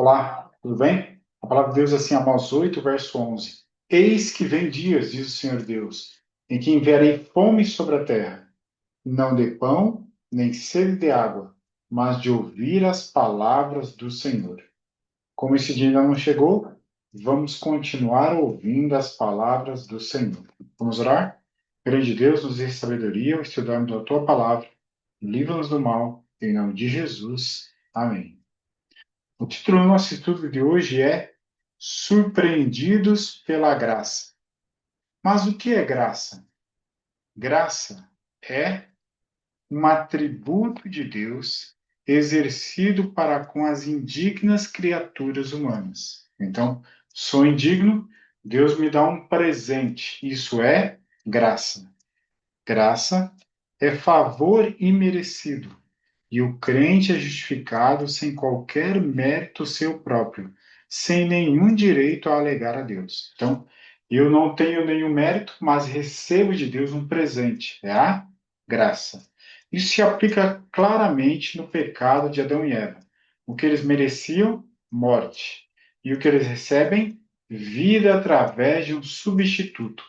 Olá, tudo bem? A palavra de Deus é assim, Amós 8, verso 11. Eis que vem dias, diz o Senhor Deus, em que enviarei fome sobre a terra, não de pão, nem sede de água, mas de ouvir as palavras do Senhor. Como esse dia ainda não chegou, vamos continuar ouvindo as palavras do Senhor. Vamos orar? Grande Deus, nos dê sabedoria ao estudarmos a Tua palavra, livra-nos do mal, em nome de Jesus. Amém. O título do nosso estudo de hoje é Surpreendidos pela Graça. Mas o que é graça? Graça é um atributo de Deus exercido para com as indignas criaturas humanas. Então, sou indigno, Deus me dá um presente. Isso é graça. Graça é favor imerecido. E o crente é justificado sem qualquer mérito seu próprio, sem nenhum direito a alegar a Deus. Então, eu não tenho nenhum mérito, mas recebo de Deus um presente, é a graça. Isso se aplica claramente no pecado de Adão e Eva. O que eles mereciam, morte. E o que eles recebem, vida através de um substituto.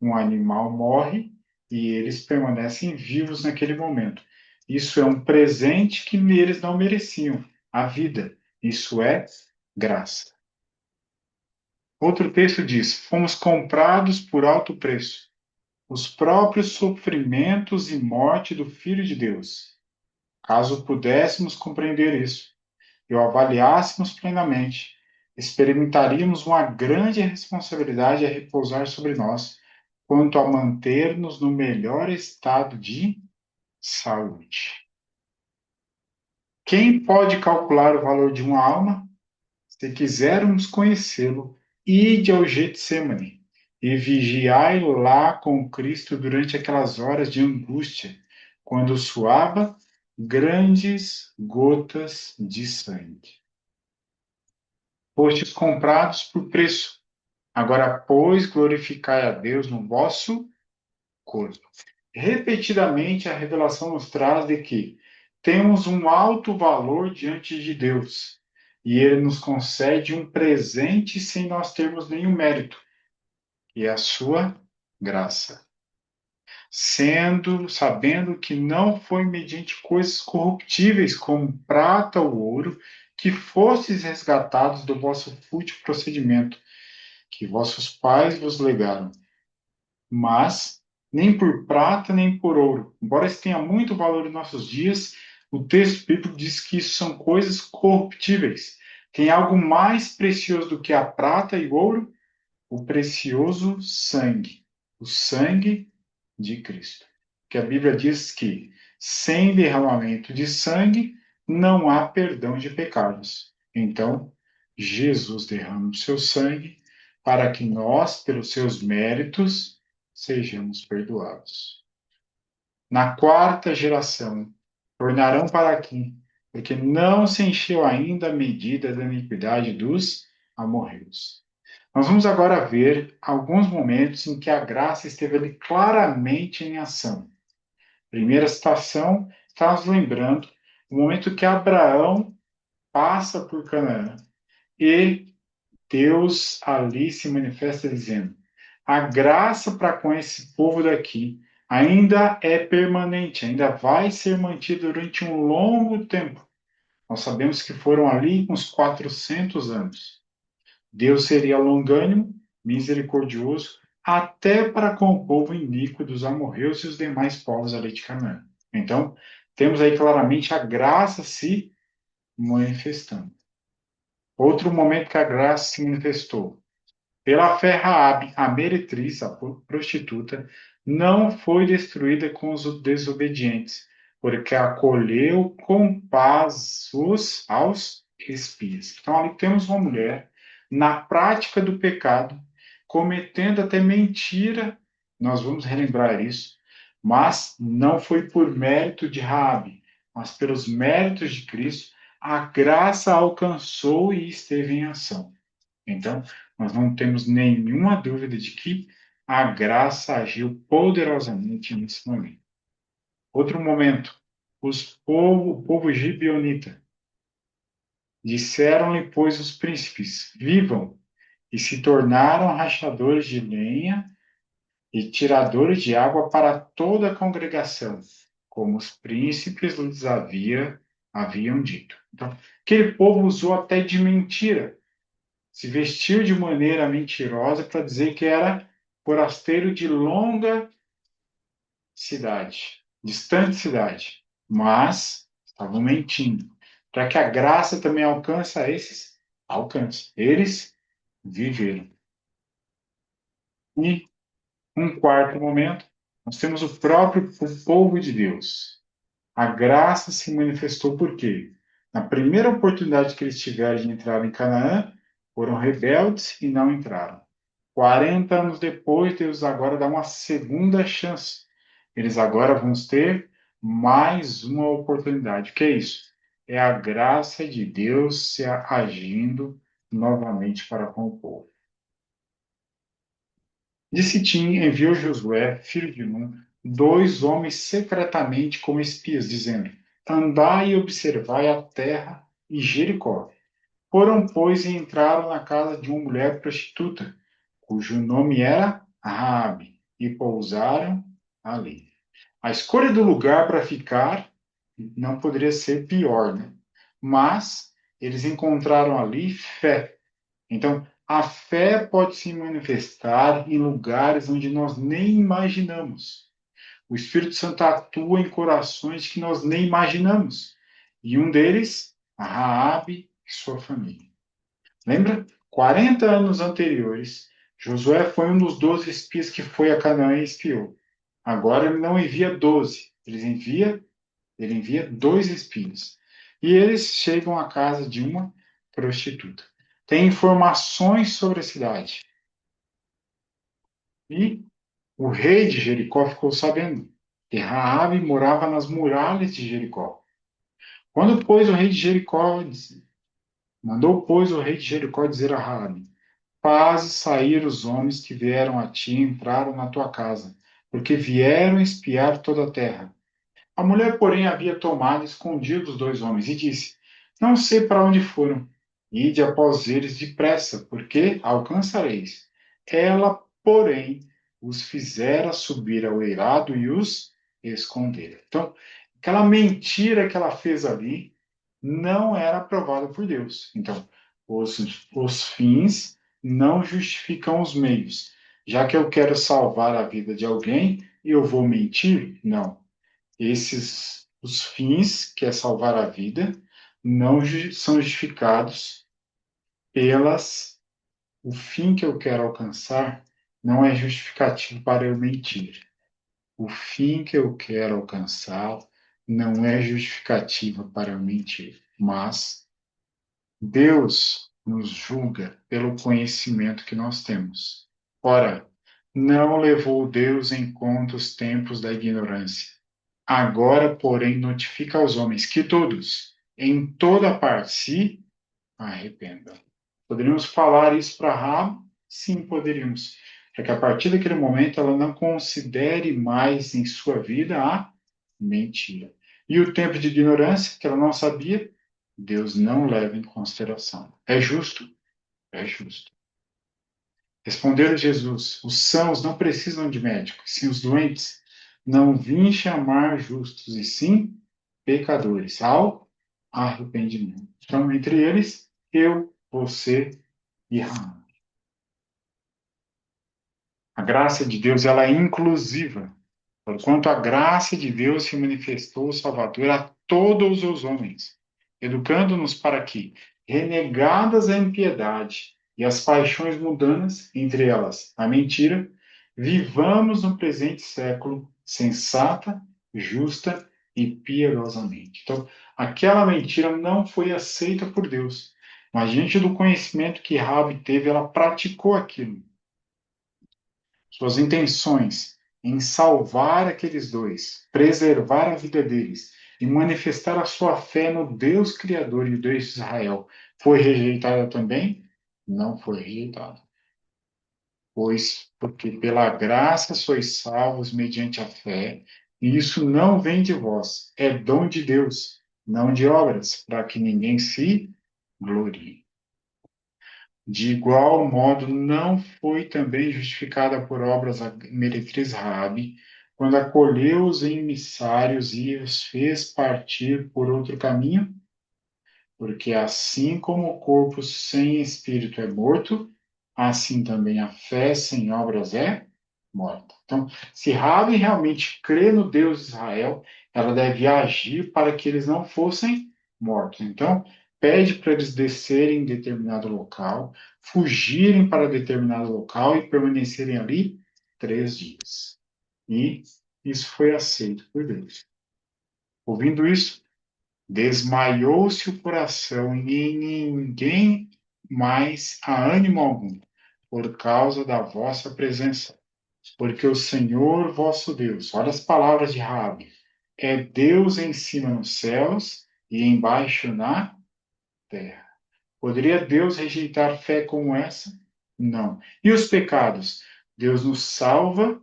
Um animal morre e eles permanecem vivos naquele momento. Isso é um presente que eles não mereciam, a vida. Isso é graça. Outro texto diz: fomos comprados por alto preço, os próprios sofrimentos e morte do Filho de Deus. Caso pudéssemos compreender isso e o avaliássemos plenamente, experimentaríamos uma grande responsabilidade a repousar sobre nós quanto a manter-nos no melhor estado de saúde. Quem pode calcular o valor de uma alma? Se quisermos conhecê-lo, ide ao Getsemane e vigiai lá com Cristo durante aquelas horas de angústia, quando suava grandes gotas de sangue. Fostes comprados por preço. Agora, pois, glorificai a Deus no vosso corpo. Repetidamente, a revelação nos traz de que temos um alto valor diante de Deus e Ele nos concede um presente sem nós termos nenhum mérito, e é a sua graça. Sabendo que não foi mediante coisas corruptíveis como prata ou ouro que fostes resgatados do vosso fútil procedimento, que vossos pais vos legaram, mas nem por prata nem por ouro. Embora isso tenha muito valor em nossos dias, o texto bíblico diz que isso são coisas corruptíveis. Tem algo mais precioso do que a prata e o ouro? O precioso sangue, o sangue de Cristo. Que a Bíblia diz que sem derramamento de sangue não há perdão de pecados. Então, Jesus derrama o seu sangue para que nós, pelos seus méritos, sejamos perdoados. Na quarta geração, tornarão para aqui, porque não se encheu ainda a medida da iniquidade dos amorreus. Nós vamos agora ver alguns momentos em que a graça esteve ali claramente em ação. Primeira citação, está nos lembrando o momento que Abraão passa por Canaã e Deus ali se manifesta dizendo: a graça para com esse povo daqui ainda é permanente, ainda vai ser mantida durante um longo tempo. Nós sabemos que foram ali uns 400 anos. Deus seria longânimo, misericordioso, até para com o povo iníquo dos amorreus e os demais povos ali de Canaã. Então, temos aí claramente a graça se manifestando. Outro momento que a graça se manifestou. Pela fé, Raabe, a meretriz, a prostituta, não foi destruída com os desobedientes, porque acolheu com paz aos espias. Então, ali temos uma mulher na prática do pecado, cometendo até mentira, nós vamos relembrar isso, mas não foi por mérito de Raabe, mas pelos méritos de Cristo, a graça alcançou e esteve em ação. Então, nós não temos nenhuma dúvida de que a graça agiu poderosamente nesse momento. Outro momento, o povo gibeonita. Disseram-lhe, pois, os príncipes: Vivam! E se tornaram rachadores de lenha e tiradores de água para toda a congregação, como os príncipes lhes haviam dito. Então, aquele povo usou até de mentira, se vestiu de maneira mentirosa para dizer que era forasteiro de longa cidade, distante cidade, mas estavam mentindo. Para que a graça também alcance a esses, alcance. Eles viveram. E um quarto momento, nós temos o próprio povo de Deus. A graça se manifestou por quê? Na primeira oportunidade que eles tiveram de entrar em Canaã, foram rebeldes e não entraram. 40 anos depois, Deus agora dá uma segunda chance. Eles agora vão ter mais uma oportunidade. O que é isso? É a graça de Deus se agindo novamente para com o povo. De Sitim enviou Josué, filho de Nun, dois homens secretamente como espias, dizendo: Andai e observai a terra e Jericó. Foram, pois, e entraram na casa de uma mulher prostituta, cujo nome era Raabe, e pousaram ali. A escolha do lugar para ficar não poderia ser pior, né? Mas eles encontraram ali fé. Então, a fé pode se manifestar em lugares onde nós nem imaginamos. O Espírito Santo atua em corações que nós nem imaginamos. E um deles, a Raabe e sua família. Lembra? 40 anos anteriores, Josué foi um dos 12 espias que foi a Canaã e espiou. Agora ele não envia 12, ele envia dois espias. E eles chegam à casa de uma prostituta. Tem informações sobre a cidade. E o rei de Jericó ficou sabendo que Raabe morava nas muralhas de Jericó. Quando, pois, o rei de Jericó mandou, pois, o rei de Jericó dizer a Raabe: Faze sair os homens que vieram a ti e entraram na tua casa, porque vieram espiar toda a terra. A mulher, porém, havia tomado e escondido os dois homens e disse: Não sei para onde foram. Ide após eles depressa, porque alcançareis. Ela, porém, os fizera subir ao eirado e os escondera. Então, aquela mentira que ela fez ali não era aprovada por Deus. Então, os fins não justificam os meios. Já que eu quero salvar a vida de alguém, eu vou mentir? Não. Os fins, que é salvar a vida, não são justificados pelas. O fim que eu quero alcançar não é justificativo para eu mentir. O fim que eu quero alcançar não é justificativa para eu mentir. Mas Deus nos julga pelo conhecimento que nós temos. Ora, não levou Deus em conta os tempos da ignorância. Agora, porém, notifica aos homens que todos, em toda parte, se arrependam. Poderíamos falar isso para Raab? Sim, poderíamos. Para que a partir daquele momento ela não considere mais em sua vida a mentira. E o tempo de ignorância, que ela não sabia, Deus não leva em consideração. É justo? É justo. Respondeu Jesus: os sãos não precisam de médicos, sim os doentes. Não vim chamar justos, e sim pecadores, ao arrependimento. Então, entre eles, eu, você e Raab. A graça de Deus, ela é inclusiva. Porquanto a graça de Deus se manifestou Salvador a todos os homens, educando-nos para que, renegadas a impiedade e as paixões mundanas, entre elas a mentira, vivamos no presente século sensata, justa e piedosamente. Então, aquela mentira não foi aceita por Deus, mas diante do conhecimento que Rabi teve, ela praticou aquilo. Suas intenções em salvar aqueles dois, preservar a vida deles e manifestar a sua fé no Deus Criador e o Deus de Israel, foi rejeitada também? Não foi rejeitada. Pois, porque pela graça sois salvos mediante a fé, e isso não vem de vós, é dom de Deus, não de obras, para que ninguém se glorie. De igual modo, não foi também justificada por obras a meretriz Rabi, quando acolheu os emissários e os fez partir por outro caminho? Porque assim como o corpo sem espírito é morto, assim também a fé sem obras é morta. Então, se Rabi realmente crê no Deus de Israel, ela deve agir para que eles não fossem mortos. Então, pede para eles descerem em determinado local, fugirem para determinado local e permanecerem ali 3 dias. E isso foi aceito por Deus. Ouvindo isso, desmaiou-se o coração e ninguém mais há ânimo algum, por causa da vossa presença. Porque o Senhor vosso Deus, olha as palavras de Raabe, é Deus em cima nos céus e embaixo na terra. Poderia Deus rejeitar fé como essa? Não. E os pecados? Deus nos salva,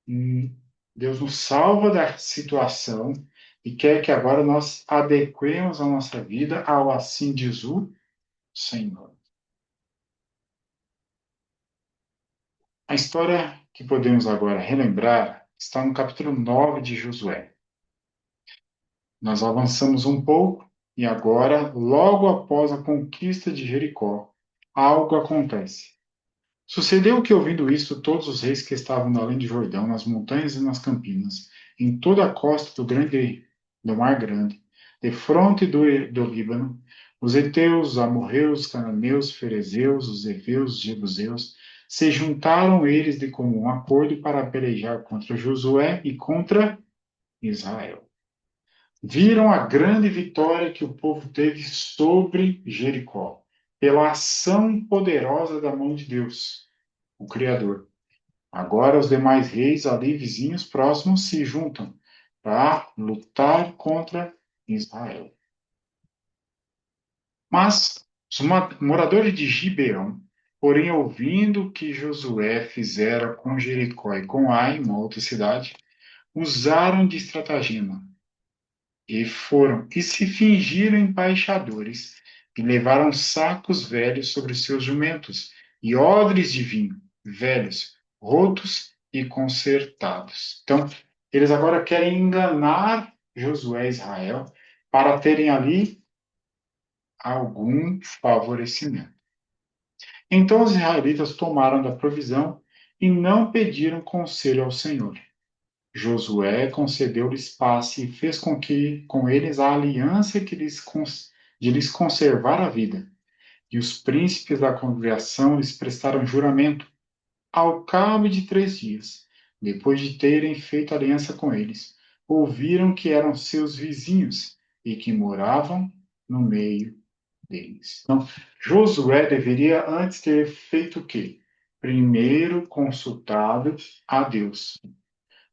hum, Deus nos salva da situação e quer que agora nós adequemos a nossa vida ao assim diz o Senhor. A história que podemos agora relembrar está no capítulo 9 de Josué. Nós avançamos um pouco e agora, logo após a conquista de Jericó, algo acontece. Sucedeu que, ouvindo isto, todos os reis que estavam na além de Jordão, nas montanhas e nas campinas, em toda a costa do Mar Grande, defronte do Líbano, os heteus, os amorreus, os cananeus, os ferezeus, os heveus, os jebuseus, se juntaram eles de comum acordo para pelejar contra Josué e contra Israel. Viram a grande vitória que o povo teve sobre Jericó, pela ação poderosa da mão de Deus, o Criador. Agora os demais reis ali vizinhos próximos se juntam para lutar contra Israel. Mas os moradores de Gibeão, porém ouvindo o que Josué fizera com Jericó e com Ai, uma outra cidade, usaram de estratagema e se fingiram embaixadores e levaram sacos velhos sobre seus jumentos e odres de vinho velhos, rotos e consertados. Então, eles agora querem enganar Josué e Israel para terem ali algum favorecimento. Então os israelitas tomaram da provisão e não pediram conselho ao Senhor. Josué concedeu-lhes paz e fez com eles a aliança de lhes conservar a vida. E os príncipes da congregação lhes prestaram juramento ao cabo de 3 dias, depois de terem feito aliança com eles. Ouviram que eram seus vizinhos e que moravam no meio deles. Então, Josué deveria antes ter feito o quê? Primeiro consultado a Deus.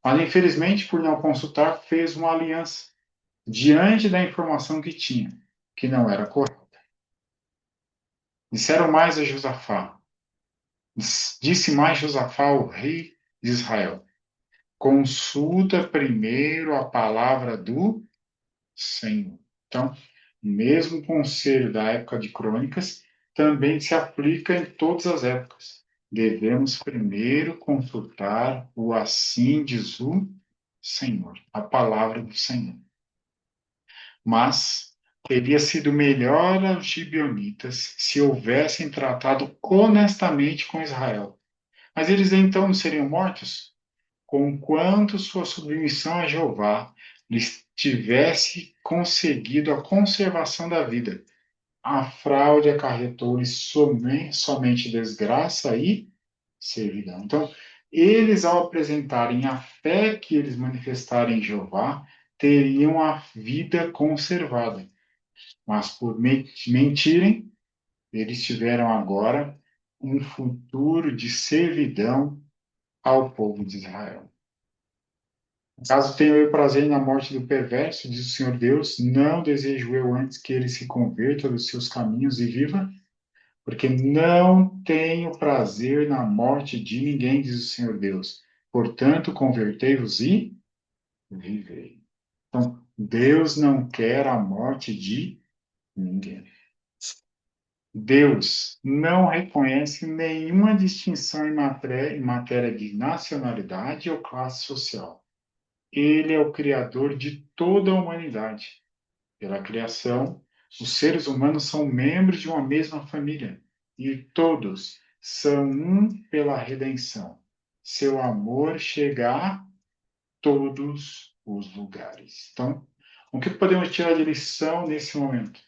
Mas, infelizmente, por não consultar, fez uma aliança diante da informação que tinha, que não era correta. Disseram mais a Josafá. Disse mais Josafá, o rei de Israel: consulta primeiro a palavra do Senhor. Então, o mesmo conselho da época de Crônicas também se aplica em todas as épocas. Devemos primeiro consultar o assim diz o Senhor, a palavra do Senhor. Mas teria sido melhor aos gibeonitas se houvessem tratado honestamente com Israel. Mas eles então não seriam mortos? Conquanto sua submissão a Jeová lhes tivesse conseguido a conservação da vida. A fraude acarretou-lhes somente desgraça e servidão. Então, eles, ao apresentarem a fé que eles manifestarem em Jeová, teriam a vida conservada. Mas por mentirem, eles tiveram agora um futuro de servidão ao povo de Israel. Caso tenha eu prazer na morte do perverso, diz o Senhor Deus, não desejo eu antes que ele se converta dos seus caminhos e viva, porque não tenho prazer na morte de ninguém, diz o Senhor Deus. Portanto, convertei-vos e vivei. Então, Deus não quer a morte de ninguém. Deus não reconhece nenhuma distinção em matéria de nacionalidade ou classe social. Ele é o criador de toda a humanidade. Pela criação, os seres humanos são membros de uma mesma família e todos são um pela redenção. Seu amor chega a todos os lugares. Então, o que podemos tirar de lição nesse momento?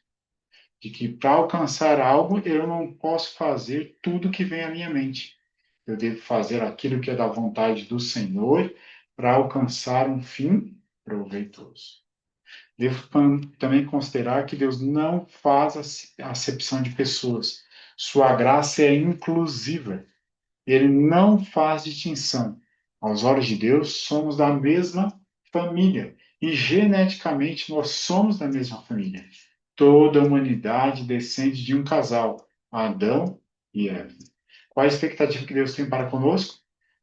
De que para alcançar algo, eu não posso fazer tudo que vem à minha mente. Eu devo fazer aquilo que é da vontade do Senhor para alcançar um fim proveitoso. Devo também considerar que Deus não faz acepção de pessoas. Sua graça é inclusiva. Ele não faz distinção. Aos olhos de Deus, somos da mesma família. E geneticamente, nós somos da mesma família. Toda a humanidade descende de um casal, Adão e Eva. Qual a expectativa que Deus tem para conosco?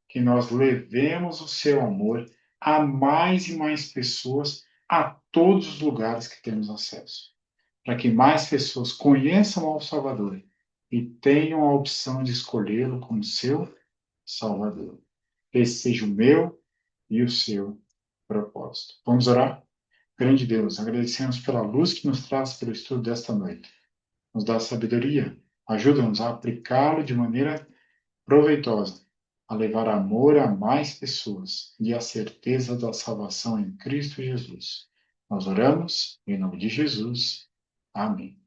Que nós levemos o seu amor a mais e mais pessoas, a todos os lugares que temos acesso, para que mais pessoas conheçam ao Salvador e tenham a opção de escolhê-lo como seu Salvador. Esse seja o meu e o seu propósito. Vamos orar? Grande Deus, agradecemos pela luz que nos traz pelo estudo desta noite. Nos dá sabedoria, ajuda-nos a aplicá-lo de maneira proveitosa, a levar amor a mais pessoas e a certeza da salvação em Cristo Jesus. Nós oramos em nome de Jesus. Amém.